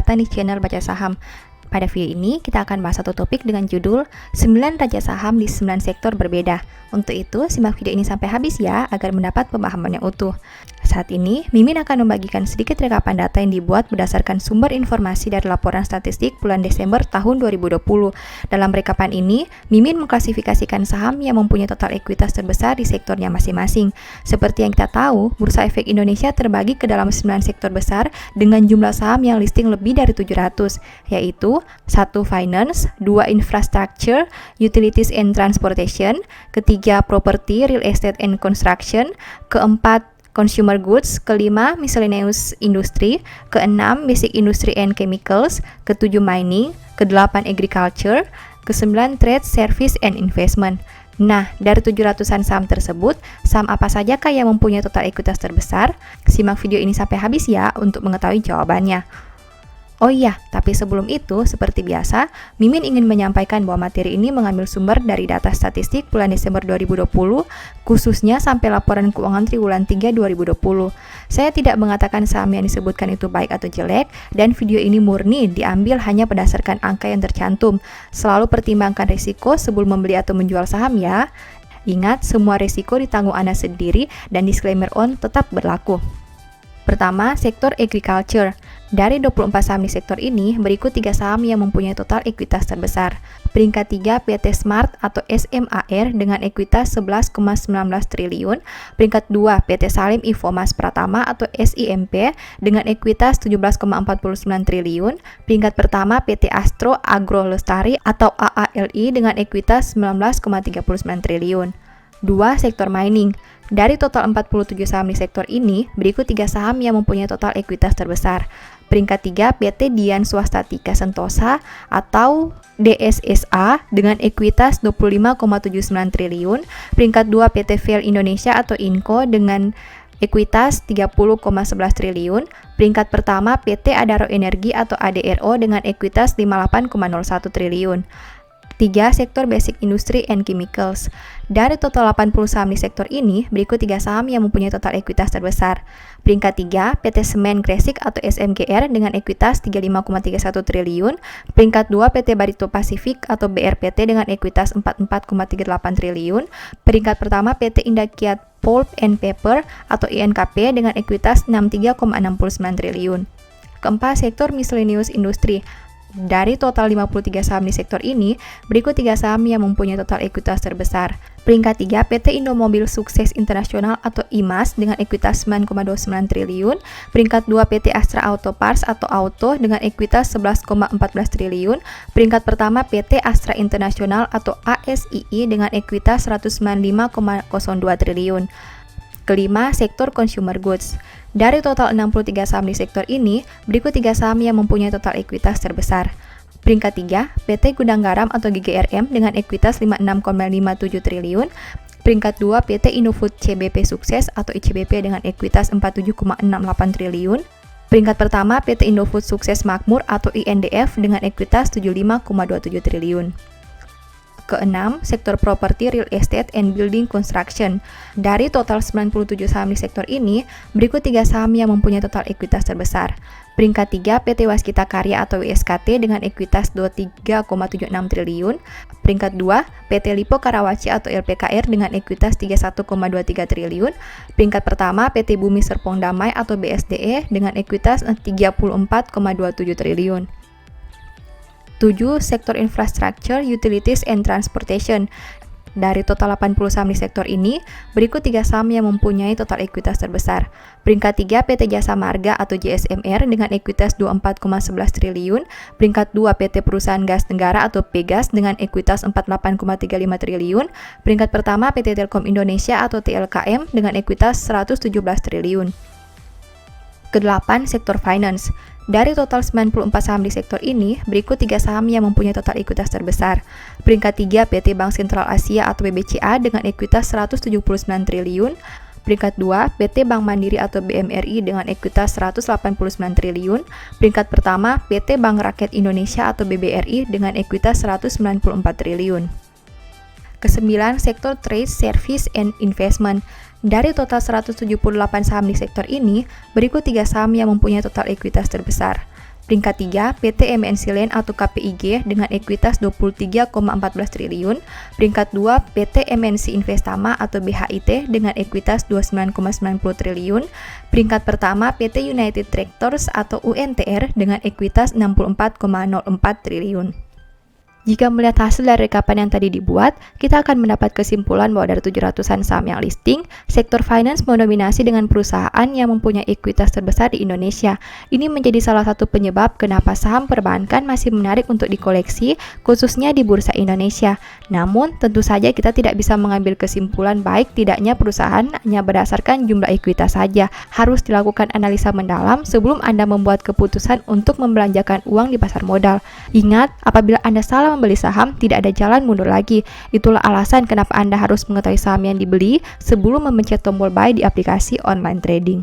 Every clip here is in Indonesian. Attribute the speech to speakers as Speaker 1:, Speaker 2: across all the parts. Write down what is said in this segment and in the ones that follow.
Speaker 1: datang di channel Baca Saham. Pada video ini, kita akan bahas satu topik dengan judul 9 raja saham di 9 sektor berbeda. Untuk itu, simak video ini sampai habis ya, agar mendapat pemahaman yang utuh. Saat ini, Mimin akan membagikan sedikit rekapan data yang dibuat berdasarkan sumber informasi dari laporan statistik bulan Desember tahun 2020. Dalam rekapan ini, Mimin mengklasifikasikan saham yang mempunyai total ekuitas terbesar di sektornya masing-masing. Seperti yang kita tahu, Bursa Efek Indonesia terbagi ke dalam 9 sektor besar dengan jumlah saham yang listing lebih dari 700, yaitu 1. Finance, 2. Infrastructure, Utilities and Transportation, ketiga Property, Real Estate and Construction, keempat Consumer Goods, kelima Miscellaneous Industry, keenam Basic Industry and Chemicals, ketujuh Mining, kedelapan Agriculture, kesembilan Trade, Service and Investment. Nah, dari 700-an saham tersebut, saham apa sajakah yang mempunyai total ekuitas terbesar? Simak video ini sampai habis ya untuk mengetahui jawabannya. Oh iya, tapi sebelum itu, seperti biasa, Mimin ingin menyampaikan bahwa materi ini mengambil sumber dari data statistik bulan Desember 2020, khususnya sampai laporan keuangan triwulan 3 2020. Saya tidak mengatakan saham yang disebutkan itu baik atau jelek, dan video ini murni diambil hanya berdasarkan angka yang tercantum. Selalu pertimbangkan risiko sebelum membeli atau menjual saham ya. Ingat, semua risiko ditanggung Anda sendiri dan disclaimer on tetap berlaku. Pertama, sektor agriculture. Dari 24 saham di sektor ini, berikut 3 saham yang mempunyai total ekuitas terbesar. Peringkat 3 PT Smart atau SMAR dengan ekuitas 11,19 triliun. Peringkat 2 PT Salim Infomas Pratama atau SIMP dengan ekuitas 17,49 triliun. Peringkat pertama PT Astro Agro Lestari atau AALI dengan ekuitas 19,39 triliun. 2. Sektor mining. Dari total 47 saham di sektor ini, berikut 3 saham yang mempunyai total ekuitas terbesar. Peringkat 3 PT Dian Swastatika Sentosa atau DSSA dengan ekuitas 25,79 triliun. Peringkat 2 PT Vel Indonesia atau INCO dengan ekuitas 30,11 triliun. Peringkat pertama PT Adaro Energi atau ADRO dengan ekuitas 58,01 triliun. 3. Sektor Basic Industry and Chemicals. Dari total 80 saham di sektor ini, berikut 3 saham yang mempunyai total ekuitas terbesar. Peringkat 3, PT Semen Gresik atau SMGR dengan ekuitas 35,31 triliun. Peringkat 2, PT Barito Pasifik atau BRPT dengan ekuitas 44,38 triliun. Peringkat pertama, PT Indakiat Pulp and Paper atau INKP dengan ekuitas 63,69 triliun. Keempat, sektor Miscellaneous Industry. Dari total 53 saham di sektor ini, berikut 3 saham yang mempunyai total ekuitas terbesar. Peringkat 3, PT Indomobil Sukses Internasional atau IMAS dengan ekuitas 9,29 triliun. Peringkat 2, PT Astra Auto Parts atau Auto dengan ekuitas 11,14 triliun. Peringkat pertama, PT Astra Internasional atau ASII dengan ekuitas 195,02 triliun. Kelima, sektor consumer goods. Dari total 63 saham di sektor ini, berikut 3 saham yang mempunyai total ekuitas terbesar. Peringkat 3, PT Gudang Garam atau GGRM dengan ekuitas 56,57 triliun. Peringkat 2, PT Indofood CBP Sukses atau ICBP dengan ekuitas 47,68 triliun. Peringkat pertama, PT Indofood Sukses Makmur atau INDF dengan ekuitas 75,27 triliun. Keenam, sektor property, real estate, and building construction. Dari total 97 saham di sektor ini, berikut 3 saham yang mempunyai total ekuitas terbesar. Peringkat 3, PT Waskita Karya atau WSKT dengan ekuitas 23,76 triliun. Peringkat 2, PT Lipo Karawaci atau LPKR dengan ekuitas 31,23 triliun. Peringkat pertama, PT Bumi Serpong Damai atau BSDE dengan ekuitas 34,27 triliun. 7. Sektor Infrastructure, Utilities and Transportation. Dari total 80 saham di sektor ini, berikut 3 saham yang mempunyai total ekuitas terbesar. Peringkat 3, PT Jasa Marga atau JSMR dengan ekuitas 24,11 triliun. Peringkat 2, PT Perusahaan Gas Tenggara atau Pegas dengan ekuitas 48,35 triliun. Peringkat pertama, PT Telkom Indonesia atau TLKM dengan ekuitas 117 triliun. Kedelapan, sektor finance. Dari total 94 saham di sektor ini, berikut 3 saham yang mempunyai total ekuitas terbesar. Peringkat 3, PT Bank Sentral Asia atau BBCA dengan ekuitas 179 triliun. Peringkat 2, PT Bank Mandiri atau BMRI dengan ekuitas 189 triliun. Peringkat pertama, PT Bank Rakyat Indonesia atau BBRI dengan ekuitas 194 triliun. Kesembilan, sektor trade, service, and investment. Dari total 178 saham di sektor ini, berikut 3 saham yang mempunyai total ekuitas terbesar. Peringkat 3, PT MNC Land atau KPIG dengan ekuitas 23,14 triliun. Peringkat 2, PT MNC Investama atau BHIT dengan ekuitas 29,90 triliun. Peringkat pertama, PT United Tractors atau UNTR dengan ekuitas 64,04 triliun. Jika melihat hasil dari rekapan yang tadi dibuat, kita akan mendapat kesimpulan bahwa dari 700-an saham yang listing, sektor finance mendominasi dengan perusahaan yang mempunyai ekuitas terbesar di Indonesia. Ini menjadi salah satu penyebab kenapa saham perbankan masih menarik untuk dikoleksi, khususnya di Bursa Indonesia. Namun, tentu saja kita tidak bisa mengambil kesimpulan baik tidaknya perusahaan hanya berdasarkan jumlah ekuitas saja. Harus dilakukan analisa mendalam sebelum Anda membuat keputusan untuk membelanjakan uang di pasar modal. Ingat, apabila Anda salah membeli saham, tidak ada jalan mundur lagi. Itulah alasan kenapa Anda harus mengetahui saham yang dibeli sebelum memencet tombol buy di aplikasi online trading.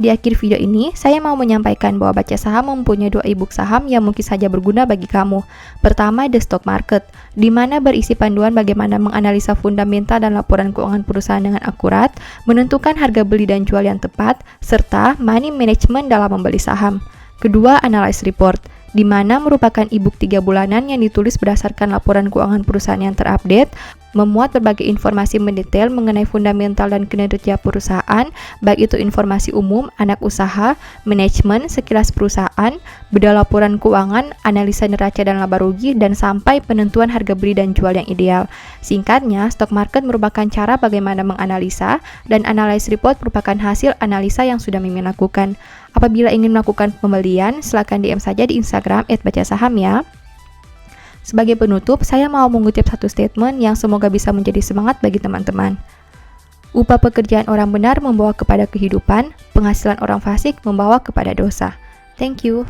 Speaker 1: Di akhir video ini, saya mau menyampaikan bahwa Baca Saham mempunyai 2 e-book saham yang mungkin saja berguna bagi kamu. Pertama, The Stock Market, di mana berisi panduan bagaimana menganalisa fundamental dan laporan keuangan perusahaan dengan akurat, menentukan harga beli dan jual yang tepat, serta money management dalam membeli saham. Kedua, Analyze Report, di mana merupakan e-book 3 bulanan yang ditulis berdasarkan laporan keuangan perusahaan yang terupdate, memuat berbagai informasi mendetail mengenai fundamental dan kinerja perusahaan, baik itu informasi umum, anak usaha, manajemen, sekilas perusahaan, beda laporan keuangan, analisa neraca dan laba rugi, dan sampai penentuan harga beli dan jual yang ideal. Singkatnya, stock market merupakan cara bagaimana menganalisa, dan analyze report merupakan hasil analisa yang sudah Mimin lakukan. Apabila ingin melakukan pembelian, silakan DM saja di Instagram @bacasaham ya. Sebagai penutup, saya mau mengutip satu statement yang semoga bisa menjadi semangat bagi teman-teman. Upah pekerjaan orang benar membawa kepada kehidupan, penghasilan orang fasik membawa kepada dosa. Thank you.